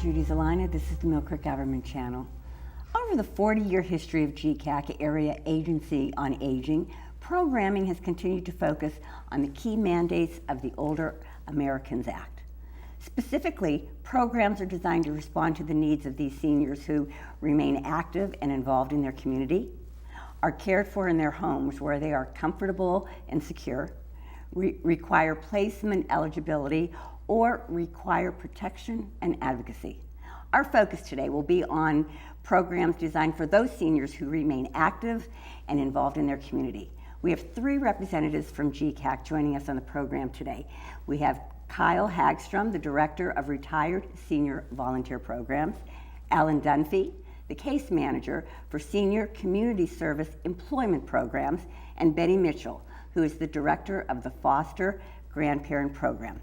Judy Zelina. This is the Millcreek Government Channel. Over the 40-year history of GECAC, Area Agency on Aging, programming has continued to focus on the key mandates of the Older Americans Act. Specifically, programs are designed to respond to the needs of these seniors who remain active and involved in their community, are cared for in their homes where they are comfortable and secure, require placement eligibility, or require protection and advocacy. Our focus today will be on programs designed for those seniors who remain active and involved in their community. We have three representatives from GECAC joining us on the program today. We have Kyle Hagstrom, the Director of Retired Senior Volunteer Programs, Alan Dunphy, the Case Manager for Senior Community Service Employment Programs, and Betty Mitchell, who is the Director of the Foster Grandparent Program.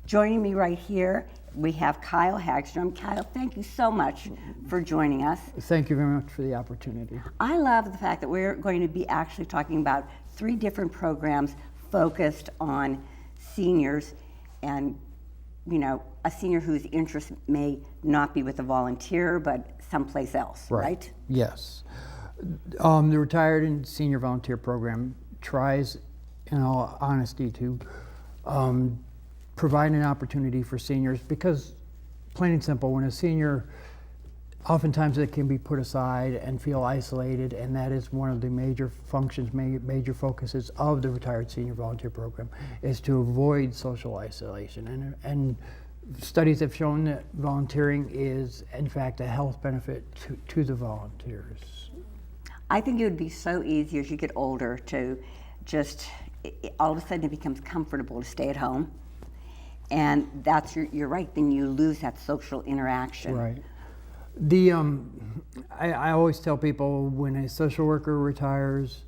Joining me right here, we have Kyle Hagstrom. Kyle, thank you so much for joining us. Thank you very much for the opportunity. I love the fact that we're going to be actually talking about three different programs focused on seniors and, you know, a senior whose interest may not be with a volunteer, but someplace else, right? Yes. The Retired and Senior Volunteer Program tries, in all honesty, to provide an opportunity for seniors because, plain and simple, when a senior, oftentimes it can be put aside and feel isolated, and that is one of the major functions, major focuses of the Retired Senior Volunteer Program, is to avoid social isolation. And studies have shown that volunteering is, in fact, a health benefit to the volunteers. I think it would be so easy as you get older to just, all of a sudden it becomes comfortable to stay at home. And that's, you're right, then you lose that social interaction. Right. I always tell people when a social worker retires,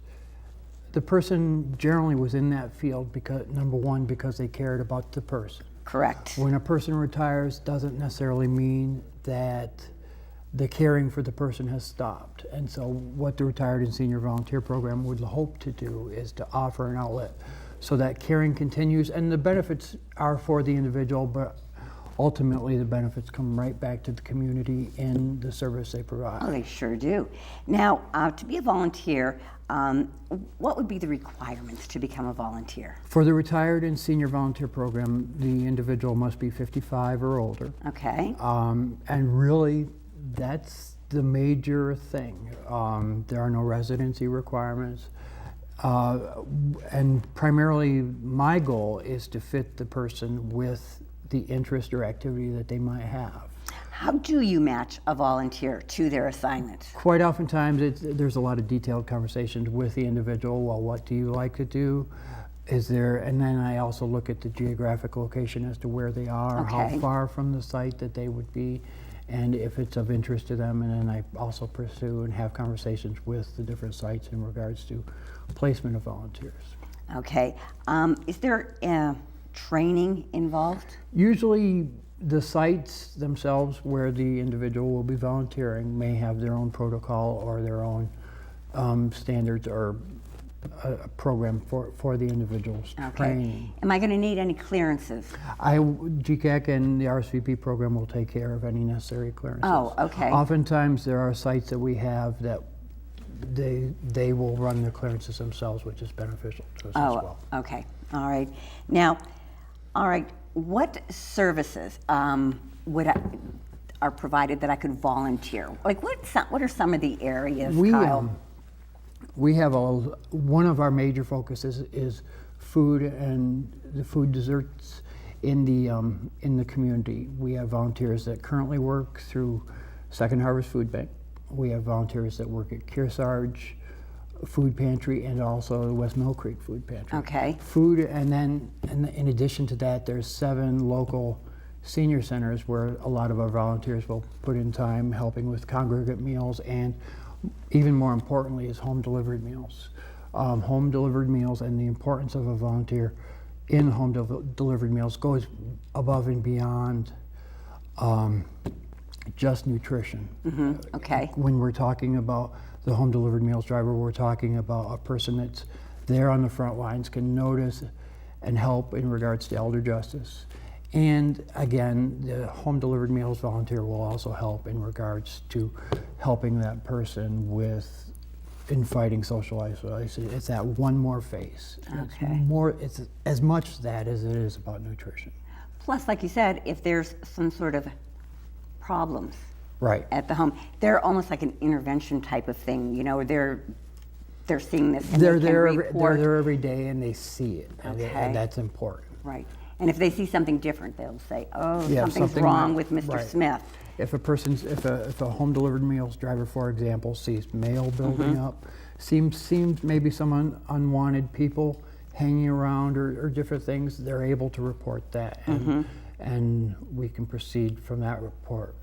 the person generally was in that field because, number one, because they cared about the person. Correct. When a person retires, doesn't necessarily mean that the caring for the person has stopped. And so what the Retired and Senior Volunteer Program would hope to do is to offer an outlet so that caring continues, and the benefits are for the individual, but ultimately the benefits come right back to the community in the service they provide. Oh, they sure do. Now, to be a volunteer, what would be the requirements to become a volunteer? For the Retired and Senior Volunteer Program, the individual must be 55 or older. Okay. And really, that's the major thing. There are no residency requirements. And primarily my goal is to fit the person with the interest or activity that they might have. How do you match a volunteer to their assignment? Quite oftentimes there's a lot of detailed conversations with the individual. Well, what do you like to do? Is there, and then I also look at the geographic location as to where they are, Okay. how far from the site that they would be, and if it's of interest to them. And then I also pursue and have conversations with the different sites in regards to placement of volunteers. Okay. Is there training involved? Usually the sites themselves where the individual will be volunteering may have their own protocol or their own standards or a program for the individual's training. Am I going to need any clearances? GECAC and the RSVP program will take care of any necessary clearances. Oh, okay. Oftentimes there are sites that we have that they will run the clearances themselves, which is beneficial to us as well. Okay. All right. Now, all right, what services are provided that I could volunteer? Like, what are some of the areas, Kyle? We have one of our major focuses is food and the food desserts in the community. We have volunteers that currently work through Second Harvest Food Bank. We have volunteers that work at Kearsarge Food Pantry and also the West Millcreek Food Pantry. Okay. Food, and then in addition to that, there's 7 local senior centers where a lot of our volunteers will put in time helping with congregate meals, and even more importantly is home delivered meals. Home delivered meals and the importance of a volunteer in home delivered meals goes above and beyond just nutrition. Mm-hmm. Okay. When we're talking about the home delivered meals driver, we're talking about a person that's there on the front lines, can notice and help in regards to elder justice, And again, the home delivered meals volunteer will also help in regards to helping that person in fighting social isolation. It's that one more face. Okay. It's as much that as it is about nutrition. Plus, like you said, if there's some sort of problems Right. at the home, they're almost like an intervention type of thing. They're seeing this and They're they can there. report. They're there every day, and they see it, Okay. and that's important. Right. And if they see something different, they'll say, "Oh, Yeah, something's something wrong might- with Mr. right. Smith." If a home delivered meals driver, for example, sees mail building up, seems maybe some unwanted people hanging around or different things, they're able to report that, and we can proceed from that report.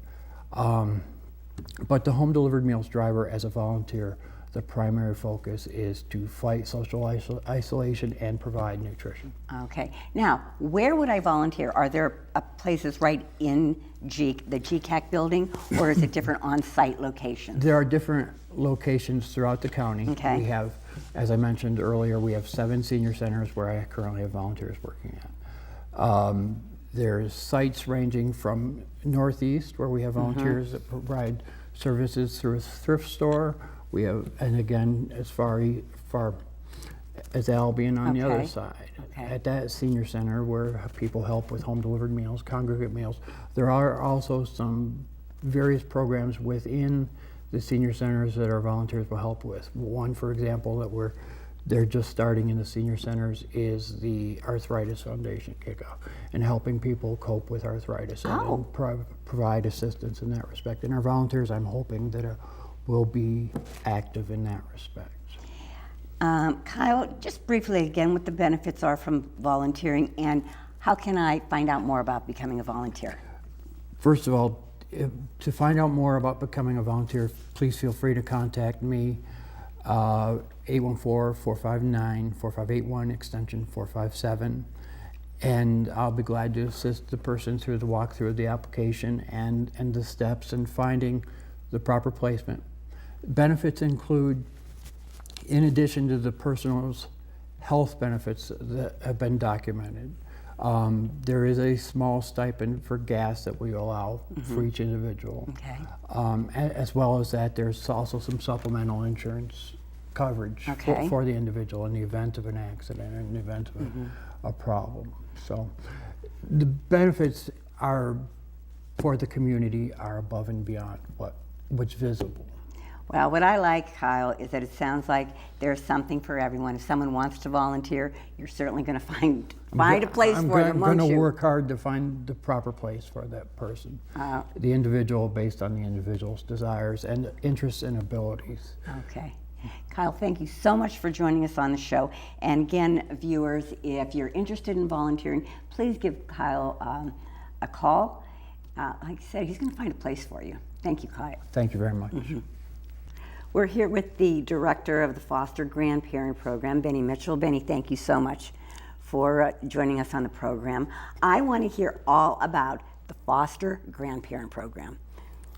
But the home delivered meals driver, as a volunteer, the primary focus is to fight social isolation and provide nutrition. Okay. Now, where would I volunteer? Are there places right in the GECAC building, or is it different on-site locations? There are different locations throughout the county. Okay. We have, as I mentioned earlier, we have 7 senior centers where I currently have volunteers working at. There's sites ranging from Northeast, where we have volunteers that provide services through a thrift store. We have, and again, as far as Albion on the other Okay. side. Okay. At that senior center where people help with home delivered meals, congregate meals, there are also some various programs within the senior centers that our volunteers will help with. One, for example, they're just starting in the senior centers is the Arthritis Foundation kickoff, and helping people cope with arthritis and provide assistance in that respect. And our volunteers, I'm hoping that will be active in that respect. Kyle, just briefly again, what the benefits are from volunteering, and how can I find out more about becoming a volunteer? First of all, to find out more about becoming a volunteer, please feel free to contact me, 814-459-4581, extension 457. And I'll be glad to assist the person through the walkthrough of the application and the steps in finding the proper placement. Benefits include, in addition to the person's health benefits that have been documented, there is a small stipend for gas that we allow for each individual. Okay. As well as that, there's also some supplemental insurance coverage Okay. for the individual in the event of an accident, in the event of a problem. So the benefits are for the community are above and beyond what's visible. Well, what I like, Kyle, is that it sounds like there's something for everyone. If someone wants to volunteer, you're certainly going to find a place for them, I'm won't going to you? work hard to find the proper place for that person. The individual, based on the individual's desires and interests and abilities. Okay. Kyle, thank you so much for joining us on the show. And again, viewers, if you're interested in volunteering, please give Kyle a call. Like I said, he's going to find a place for you. Thank you, Kyle. Thank you very much. We're here with the director of the Foster Grandparent Program, Benny Mitchell. Benny, thank you so much for joining us on the program. I want to hear all about the Foster Grandparent Program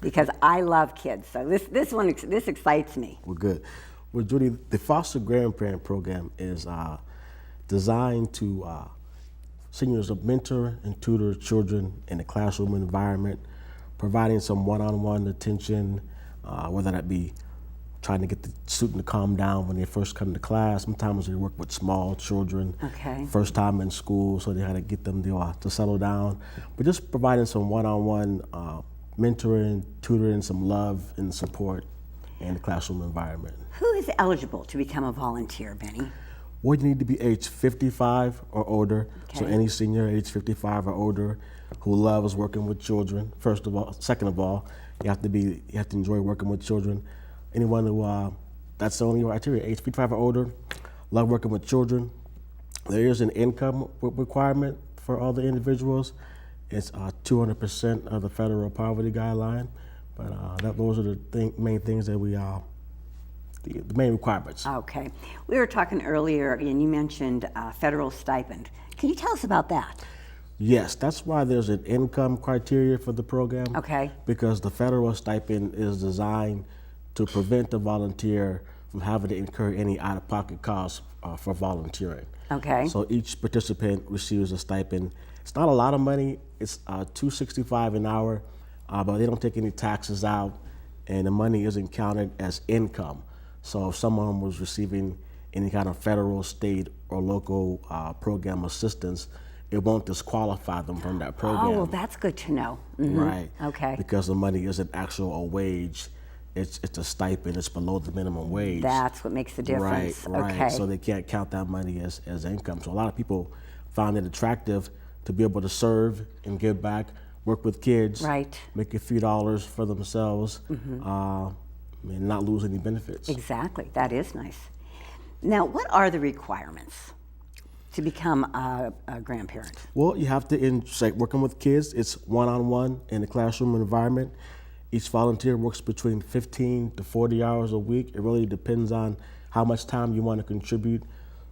because I love kids. So this excites me. Well, good. Well, Judy, the Foster Grandparent Program is designed to seniors to mentor and tutor children in a classroom environment, providing some one-on-one attention, whether that be trying to get the student to calm down when they first come to class. Sometimes we work with small children, Okay. first time in school, so they had to get them to settle down. But just providing some one-on-one mentoring, tutoring, some love and support in the classroom environment. Who is eligible to become a volunteer, Benny? Well, you need to be age 55 or older. So Okay. any senior age 55 or older who loves working with children, first of all. Second of all, you have to enjoy working with children. Anyone who, that's the only criteria, age 55 or older, love working with children. There is an income requirement for all the individuals. It's 200% of the federal poverty guideline. But those are the main things that the main requirements. Okay. We were talking earlier, and you mentioned federal stipend. Can you tell us about that? Yes, that's why there's an income criteria for the program. Okay. Because the federal stipend is designed to prevent the volunteer from having to incur any out-of-pocket costs for volunteering. Okay. So each participant receives a stipend. It's not a lot of money. It's $2.65 an hour, but they don't take any taxes out, and the money isn't counted as income. So if someone was receiving any kind of federal, state, or local program assistance, it won't disqualify them from that program. Oh, well, that's good to know. Mhm. Right. Okay. Because the money isn't actual a wage. It's a stipend. It's below the minimum wage. That's what makes the difference. Right. Okay. So they can't count that money as income. So a lot of people find it attractive to be able to serve and give back, work with kids, Right. make a few dollars for themselves, and not lose any benefits. Exactly. That is nice. Now, what are the requirements to become a grandparent? Well, you have to, working with kids, it's one-on-one in a classroom environment. Each volunteer works between 15 to 40 hours a week. It really depends on how much time you want to contribute.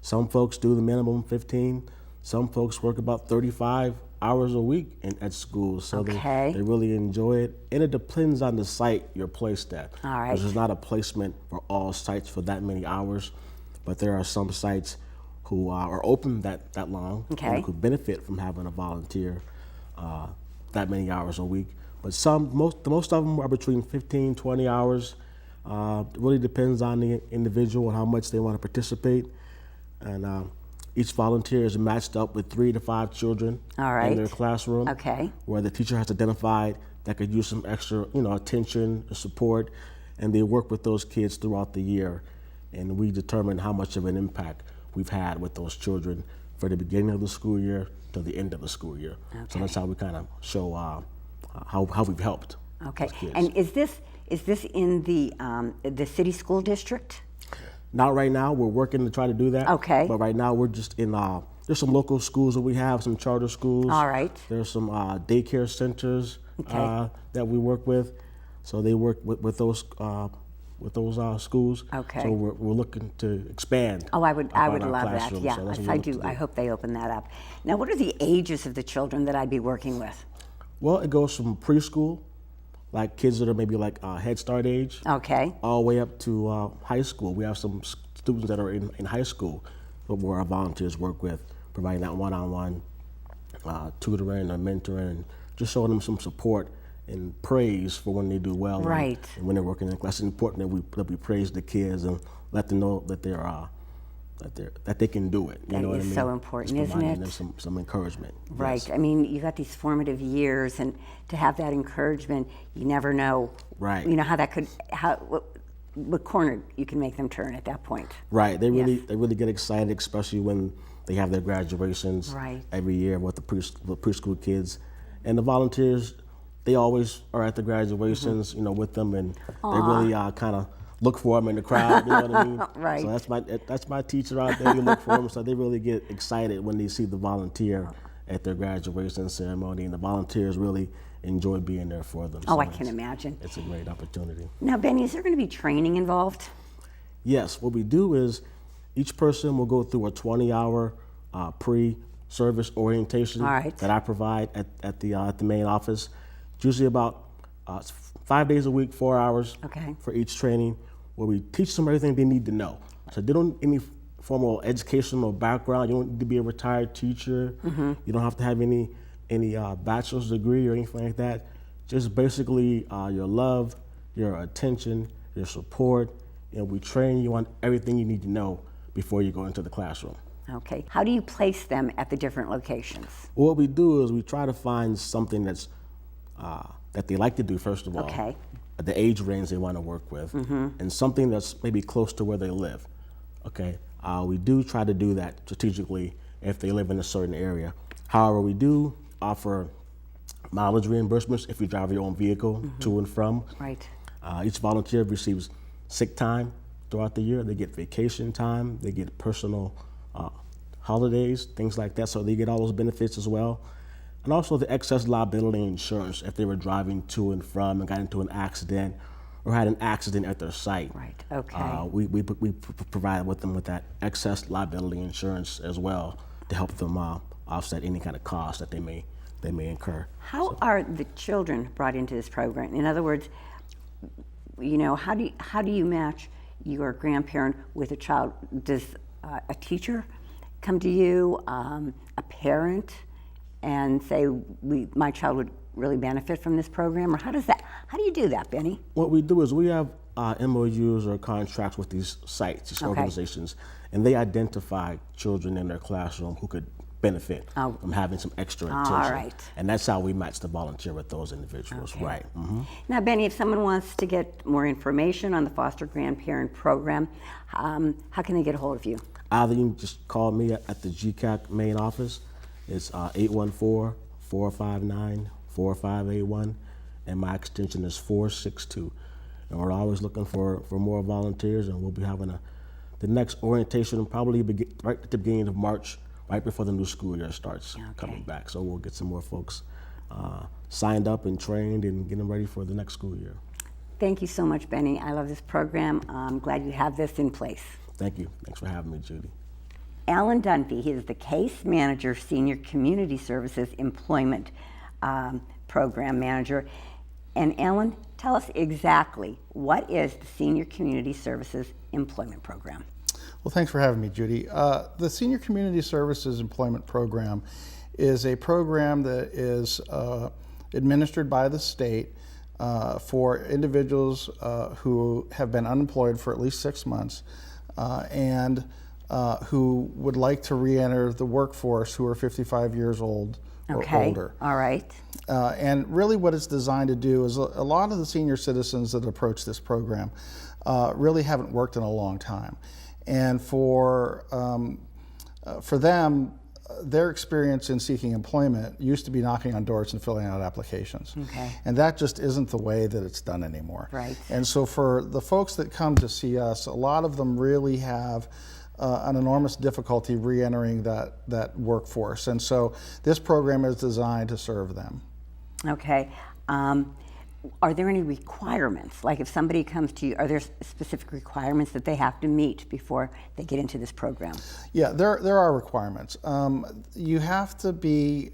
Some folks do the minimum 15. Some folks work about 35 hours a week at school, so Okay. they really enjoy it. And it depends on the site you're placed at. All right. There's not a placement for all sites for that many hours, but there are some sites who are open that long Okay. and could benefit from having a volunteer that many hours a week. But most of them are between 15, 20 hours. It really depends on the individual and how much they want to participate. And each volunteer is matched up with 3 to 5 children All right. in their classroom. Okay. Where the teacher has identified that could use some extra, attention, support, and they work with those kids throughout the year. And we determine how much of an impact we've had with those children for the beginning of the school year to the end of the school year. Okay. So that's how we kind of show how we've helped. Okay. those kids. And is this in the city school district? Not right now. We're working to try to do that. Okay. But right now we're just in. There's some local schools that we have, some charter schools. All right. There's some daycare centers Okay. that we work with. So they work with those schools. Okay. So we're looking to expand. Oh, I would upon our love that. classroom. Yeah, So that's what yes, we're I looking do. to I hope they open that up. Now, what are the ages of the children that I'd be working with? Well, it goes from preschool, like kids that are maybe like Head Start age, Okay. all the way up to high school. We have some students that are in high school where our volunteers work with, providing that one-on-one tutoring or mentoring, and just showing them some support and praise for when they do well. and- Right. And when they're working in class. It's important that we praise the kids and let them know that that they can do it. You That know what I is mean? so important, Just isn't providing it? them some encouragement. Right. Yes. I mean, you got these formative years, and to have that encouragement, you never know. Right. You know how that could what corner you can make them turn at that point. Right. They Yes. really get excited, especially when they have their graduations Right. every year with the preschool kids, and the volunteers. They always are at the graduations, with them, and they really kind of look for them in the crowd. You know what I mean? Right. So that's my teacher out there. You look for them, so they really get excited when they see the volunteer at their graduation ceremony, and the volunteers really enjoy being there for them. Oh, So I can imagine. It's a great opportunity. Now, Benny, is there going to be training involved? Yes, what we do is each person will go through a 20-hour pre-service orientation All right. that I provide at the main office. It's usually about 5 days a week, 4 hours Okay. for each training, where we teach them everything they need to know. So they don't need any formal educational background. You don't need to be a retired teacher. Mm-hmm. You don't have to have any bachelor's degree or anything like that. Just basically your love, your attention, your support, and we train you on everything you need to know before you go into the classroom. Okay. How do you place them at the different locations? What we do is we try to find something that they like to do, first of all, Okay. at the age range they want to work with, and something that's maybe close to where they live. Okay, we do try to do that strategically if they live in a certain area. However, we do offer mileage reimbursements if you drive your own vehicle to and from. Right. Each volunteer receives sick time throughout the year. They get vacation time. They get personal holidays, things like that. So they get all those benefits as well. And also the excess liability insurance if they were driving to and from and got into an accident or had an accident at their site. Right. Okay. We provide them with that excess liability insurance as well to help them offset any kind of cost that they may incur. How are the children brought into this program? In other words, how do you match you're a grandparent with a child, does a teacher come to you, a parent, and say, my child would really benefit from this program? Or how do you do that, Benny? What we do is we have MOUs or contracts with these sites, these organizations, and they identify children in their classroom who could benefit from having some extra attention. All right. And that's how we match the volunteer with those individuals, right? Now, Benny, if someone wants to get more information on the Foster Grandparent Program, how can they get a hold of you? Either you can just call me at the GECAC main office. It's 814-459-4581, and my extension is 462. And we're always looking for more volunteers, and we'll be having the next orientation probably right at the beginning of March, right before the new school year starts coming back. So we'll get some more folks signed up and trained and get them ready for the next school year. Thank you so much, Benny. I love this program. I'm glad you have this in place. Thank you. Thanks for having me, Judy. Alan Dunphy, he is the Case Manager, Senior Community Services Employment Program Manager. And Alan, tell us exactly what is the Senior Community Services Employment Program? Well, thanks for having me, Judy. The Senior Community Services Employment Program is a program that is administered by the state for individuals who have been unemployed for at least 6 months and who would like to re-enter the workforce, who are 55 years old or older. All right. And really what it's designed to do is a lot of the senior citizens that approach this program really haven't worked in a long time. And for them, their experience in seeking employment used to be knocking on doors and filling out applications. Okay. And that just isn't the way that it's done anymore. Right. And so for the folks that come to see us, a lot of them really have an enormous difficulty re-entering that workforce. And so this program is designed to serve them. Okay. Are there any requirements? Like if somebody comes to you, are there specific requirements that they have to meet before they get into this program? Yeah, there are requirements. You have to be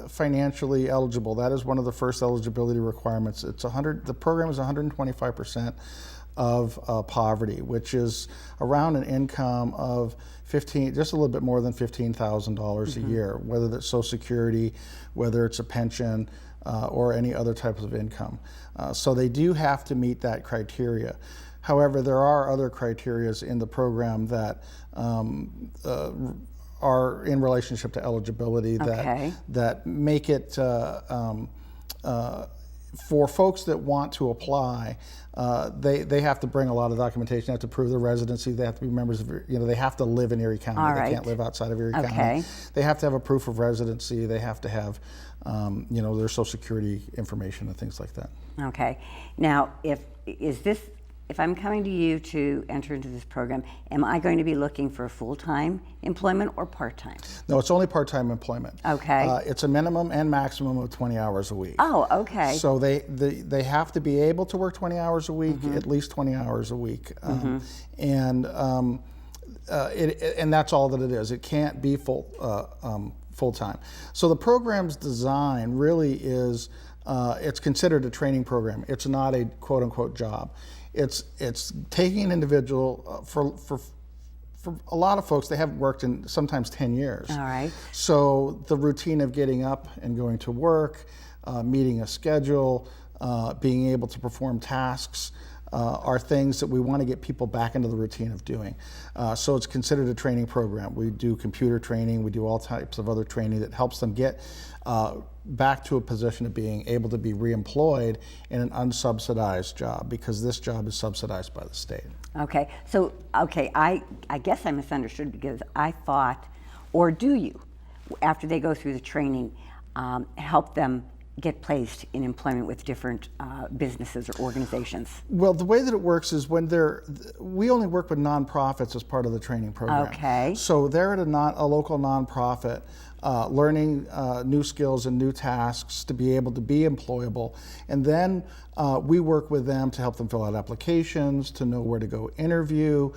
financially eligible. That is one of the first eligibility requirements. The program is 125% of poverty, which is around an income of just a little bit more than $15,000 a year, whether that's Social Security, whether it's a pension, or any other types of income. So they do have to meet that criteria. However, there are other criteria in the program that are in relationship to eligibility that make it for folks that want to apply. They have to bring a lot of documentation. They have to prove their residency. They have to be members of, they have to live in Erie County. They can't live outside of Erie County. They have to have a proof of residency. They have to have, their Social Security information and things like that. Okay. Now, if I'm coming to you to enter into this program, am I going to be looking for full-time employment or part-time? No, it's only part-time employment. Okay. It's a minimum and maximum of 20 hours a week. Oh, okay. So they have to be able to work 20 hours a week, at least 20 hours a week. And that's all that it is. It can't be full-time. So the program's design really is, it's considered a training program. It's not a quote-unquote job. It's taking an individual for a lot of folks, they haven't worked in sometimes 10 years. All right. So the routine of getting up and going to work, meeting a schedule, being able to perform tasks are things that we want to get people back into the routine of doing. So it's considered a training program. We do computer training, we do all types of other training that helps them get back to a position of being able to be reemployed in an unsubsidized job, because this job is subsidized by the state. Okay, so, I guess I misunderstood, because I thought, or do you, after they go through the training, help them get placed in employment with different businesses or organizations? Well, the way that it works is we only work with nonprofits as part of the training program. Okay. So they're at a local nonprofit, learning new skills and new tasks to be able to be employable. And then we work with them to help them fill out applications, to know where to go interview,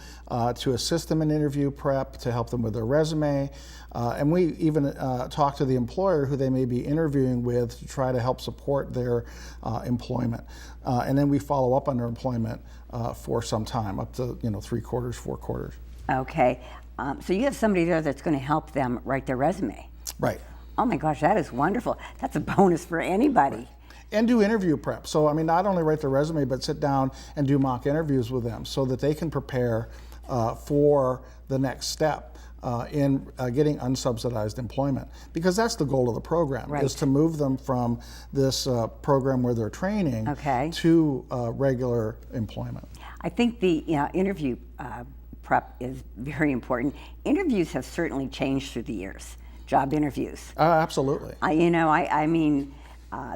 to assist them in interview prep, to help them with their resume. And we even talk to the employer who they may be interviewing with to try try to help support their employment. And then we follow up on their employment for some time, up to 3 quarters, 4 quarters. Okay, so you have somebody there that's going to help them write their resume. Right. Oh my gosh, that is wonderful. That's a bonus for anybody. And do interview prep. So, I mean, not only write their resume, but sit down and do mock interviews with them so that they can prepare for the next step in getting unsubsidized employment. Because that's the goal of the program, Right. is to move them from this program where they're training Okay. to regular employment. I think the interview prep is very important. Interviews have certainly changed through the years, job interviews. Absolutely. I mean,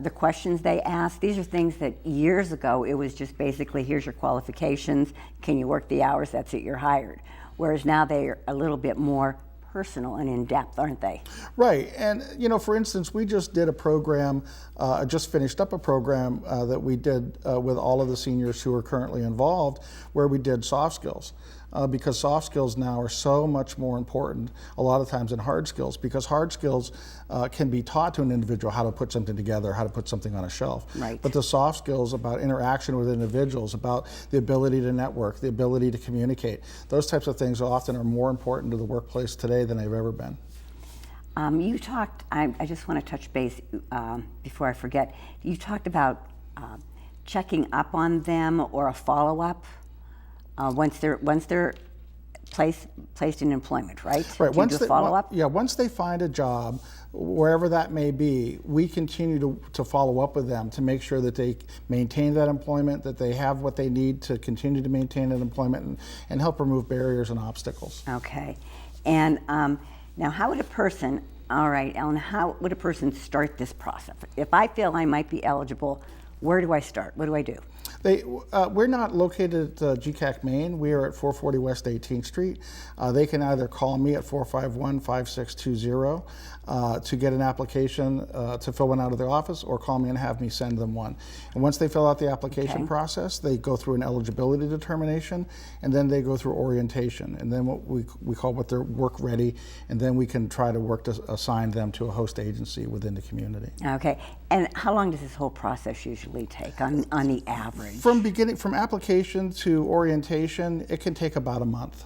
the questions they ask, these are things that years ago it was just basically, here's your qualifications, can you work the hours, that's it, you're hired. Whereas now they're a little bit more personal and in-depth, aren't they? Right, and for instance, we just did a program, just finished up a program that we did with all of the seniors who are currently involved, where we did soft skills. Because soft skills now are so much more important a lot of times than hard skills, because hard skills can be taught to an individual how to put something together, how to put something on a shelf. Right. But the soft skills about interaction with individuals, about the ability to network, the ability to communicate, those types of things often are more important to the workplace today than they've ever been. You talked, I just want to touch base before I forget, you talked about checking up on them or a follow-up once they're placed in employment, right? Right. Do you do a follow-up? Once they find a job, wherever that may be, we continue to follow up with them to make sure that they maintain that employment, that they have what they need to continue to maintain that employment, and help remove barriers and obstacles. Okay. And now how would a person, all right, Ellen, how would a person start this process? If I feel I might be eligible, where do I start? What do I do? We're not located at GECAC, Maine. We are at 440 West 18th Street. They can either call me at 451-5620 to get an application to fill one out of their office, or call me and have me send them one. And once they fill out the application process, they go through an eligibility determination, and then they go through orientation, and then what we call what they're work ready, and then we can try to work to assign them to a host agency within the community. Okay. And how long does this whole process usually take on the average? From application to orientation, it can take about a month.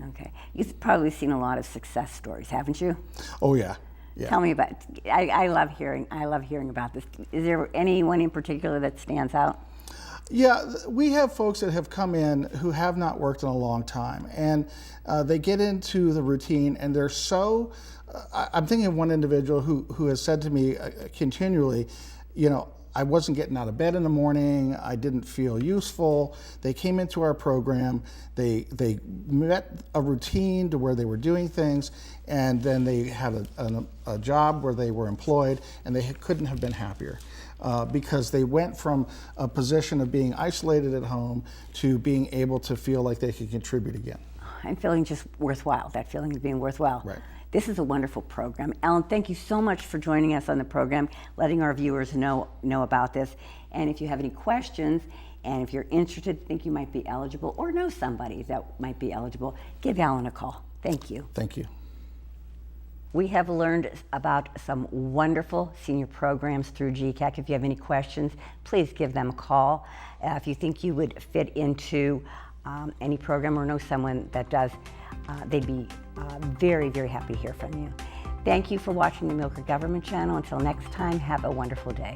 Okay. You've probably seen a lot of success stories, haven't you? Oh yeah. Yeah. Tell me about. I love hearing about this. Is there anyone in particular that stands out? Yeah, we have folks that have come in who have not worked in a long time, and they get into the routine, and they're so. I'm thinking of one individual who has said to me continually, I wasn't getting out of bed in the morning. I didn't feel useful. They came into our program. They met a routine to where they were doing things, and then they had a job where they were employed, and they couldn't have been happier because they went from a position of being isolated at home to being able to feel like they could contribute again. And feeling just worthwhile. That feeling of being worthwhile. Right. This is a wonderful program. Ellen, thank you so much for joining us on the program, letting our viewers know about this. And if you have any questions, and if you're interested, think you might be eligible, or know somebody that might be eligible, give Ellen a call. Thank you. Thank you. We have learned about some wonderful senior programs through GECAC. If you have any questions, please give them a call. If you think you would fit into any program or know someone that does, they'd be very, very happy to hear from you. Thank you for watching the Millcreek Government Channel. Until next time, have a wonderful day.